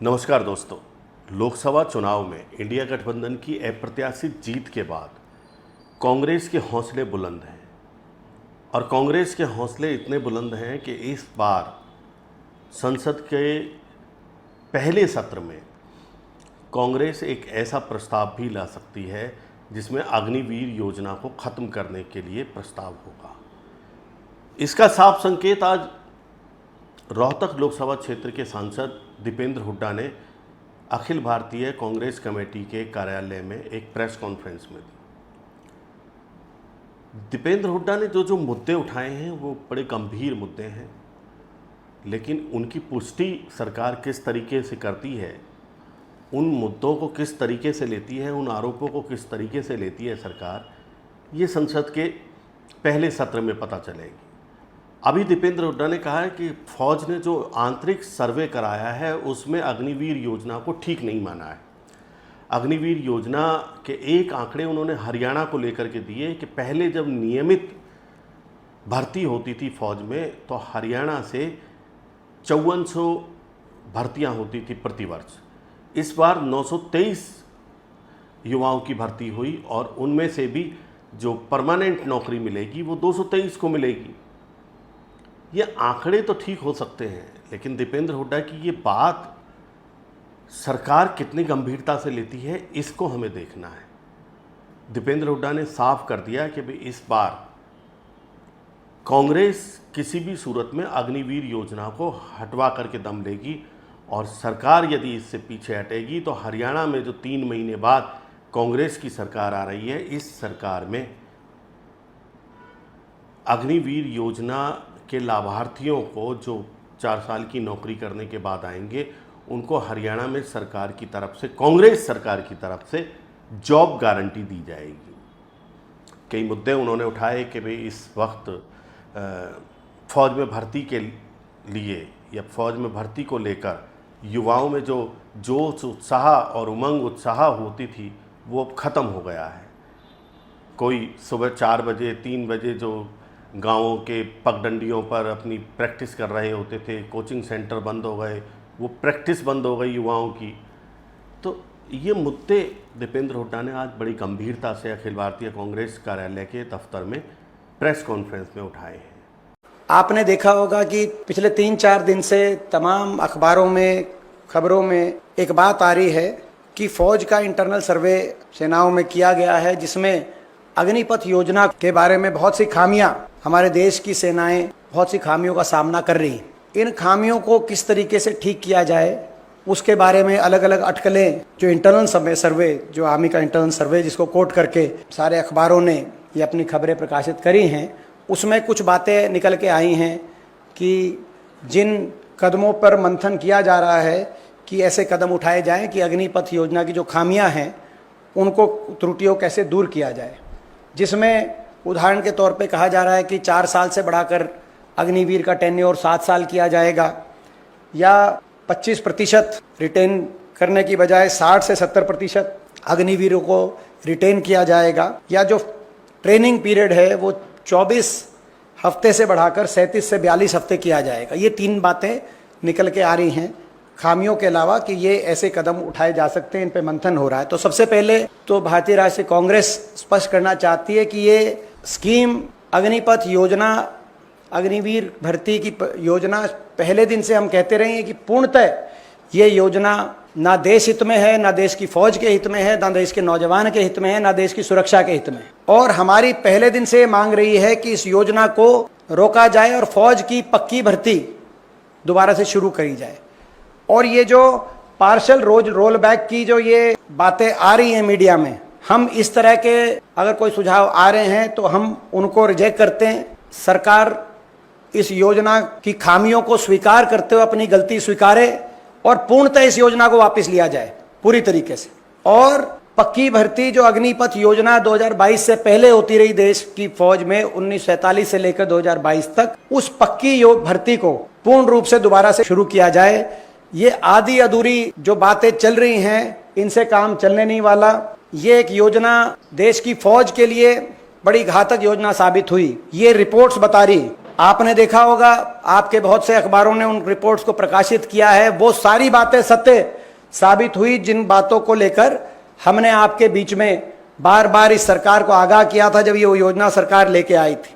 नमस्कार दोस्तों। लोकसभा चुनाव में इंडिया गठबंधन की अप्रत्याशित जीत के बाद कांग्रेस के हौसले बुलंद हैं और कांग्रेस के हौसले इतने बुलंद हैं कि इस बार संसद के पहले सत्र में कांग्रेस एक ऐसा प्रस्ताव भी ला सकती है जिसमें अग्निवीर योजना को ख़त्म करने के लिए प्रस्ताव होगा। इसका साफ संकेत आज रोहतक लोकसभा क्षेत्र के सांसद दीपेंद्र हुड्डा ने अखिल भारतीय कांग्रेस कमेटी के कार्यालय में एक प्रेस कॉन्फ्रेंस में दी। दीपेंद्र हुड्डा ने जो मुद्दे उठाए हैं वो बड़े गंभीर मुद्दे हैं, लेकिन उनकी पुष्टि सरकार किस तरीके से करती है, उन मुद्दों को किस तरीके से लेती है, उन आरोपों को किस तरीके से लेती है सरकार, ये संसद के पहले सत्र में पता चलेगी। अभी दीपेंद्र हुड्डा ने कहा है कि फौज ने जो आंतरिक सर्वे कराया है उसमें अग्निवीर योजना को ठीक नहीं माना है। अग्निवीर योजना के एक आंकड़े उन्होंने हरियाणा को लेकर के दिए कि पहले जब नियमित भर्ती होती थी फौज में तो हरियाणा से 5400 भर्तियां होती थी प्रतिवर्ष। इस बार 923 युवाओं की भर्ती हुई और उनमें से भी जो परमानेंट नौकरी मिलेगी वो 223 को मिलेगी। ये आंकड़े तो ठीक हो सकते हैं, लेकिन दीपेंद्र हुड्डा की ये बात सरकार कितनी गंभीरता से लेती है इसको हमें देखना है। दीपेंद्र हुड्डा ने साफ कर दिया कि भाई इस बार कांग्रेस किसी भी सूरत में अग्निवीर योजना को हटवा करके दम लेगी और सरकार यदि इससे पीछे हटेगी तो हरियाणा में जो 3 महीने बाद कांग्रेस की सरकार आ रही है, इस सरकार में अग्निवीर योजना के लाभार्थियों को जो 4 साल की नौकरी करने के बाद आएंगे उनको हरियाणा में सरकार की तरफ से, कांग्रेस सरकार की तरफ से जॉब गारंटी दी जाएगी। कई मुद्दे उन्होंने उठाए कि भाई इस वक्त फौज में भर्ती के लिए या फौज में भर्ती को लेकर युवाओं में जो जोश, उत्साह और उमंग उत्साह होती थी वो अब ख़त्म हो गया है। कोई सुबह 4 बजे 3 बजे जो गाँवों के पगडंडियों पर अपनी प्रैक्टिस कर रहे होते थे, कोचिंग सेंटर बंद हो गए, वो प्रैक्टिस बंद हो गई युवाओं की। तो ये मुद्दे दीपेंद्र हुड्डा ने आज बड़ी गंभीरता से अखिल भारतीय कांग्रेस कार्यालय के दफ्तर में प्रेस कॉन्फ्रेंस में उठाए हैं। आपने देखा होगा कि पिछले 3-4 दिन से तमाम अखबारों में, खबरों में एक बात आ रही है कि फौज का इंटरनल सर्वे सेनाओं में किया गया है जिसमें अग्निपथ योजना के बारे में बहुत सी खामियां, हमारे देश की सेनाएं बहुत सी खामियों का सामना कर रही हैं। इन खामियों को किस तरीके से ठीक किया जाए उसके बारे में अलग अलग अटकलें जो इंटरनल सर्वे, जो आर्मी का इंटरनल सर्वे जिसको कोट करके सारे अखबारों ने ये अपनी खबरें प्रकाशित करी हैं, उसमें कुछ बातें निकल के आई हैं कि जिन कदमों पर मंथन किया जा रहा है कि ऐसे कदम उठाए जाएं कि अग्निपथ योजना की जो खामियां हैं उनको, त्रुटियों कैसे दूर किया जाए, जिसमें उदाहरण के तौर पे कहा जा रहा है कि 4 साल से बढ़ाकर अग्निवीर का टेन्योर 7 साल किया जाएगा या 25% रिटेन करने की बजाय 60 से 70% अग्निवीरों को रिटेन किया जाएगा, या जो ट्रेनिंग पीरियड है वो 24 हफ्ते से बढ़ाकर 37 से 42 हफ्ते किया जाएगा। ये 3 बातें निकल के आ रही हैं खामियों के अलावा कि ये ऐसे कदम उठाए जा सकते हैं, इन पे मंथन हो रहा है। तो सबसे पहले तो भारतीय राष्ट्रीय कांग्रेस स्पष्ट करना चाहती है कि ये स्कीम, अग्निपथ योजना, अग्निवीर भर्ती की योजना पहले दिन से हम कहते रहे हैं कि पूर्णतः ये योजना ना देश हित में है, ना देश की फौज के हित में है, ना देश के नौजवान के हित में है, ना देश की सुरक्षा के हित में। और हमारी पहले दिन से मांग रही है कि इस योजना को रोका जाए और फौज की पक्की भर्ती दोबारा से शुरू करी जाए। और ये जो पार्शल रोल बैक की जो ये बातें आ रही हैं मीडिया में, हम इस तरह के अगर कोई सुझाव आ रहे हैं तो हम उनको रिजेक्ट करते हैं। सरकार इस योजना की खामियों को स्वीकार करते हुए अपनी गलती स्वीकारे और पूर्णतः इस योजना को वापस लिया जाए पूरी तरीके से। और पक्की भर्ती जो अग्निपथ योजना 2022 से पहले होती रही देश की फौज में 1947 से लेकर 2022 तक, उस पक्की भर्ती को पूर्ण रूप से दोबारा से शुरू किया जाए। ये आधी अधूरी जो बातें चल रही हैं इनसे काम चलने नहीं वाला। ये एक योजना देश की फौज के लिए बड़ी घातक योजना साबित हुई। ये रिपोर्ट्स बता रही आपने देखा होगा, आपके बहुत से अखबारों ने उन रिपोर्ट्स को प्रकाशित किया है, वो सारी बातें सत्य साबित हुई जिन बातों को लेकर हमने आपके बीच में बार बार इस सरकार को आगाह किया था जब ये योजना सरकार लेके आई थी।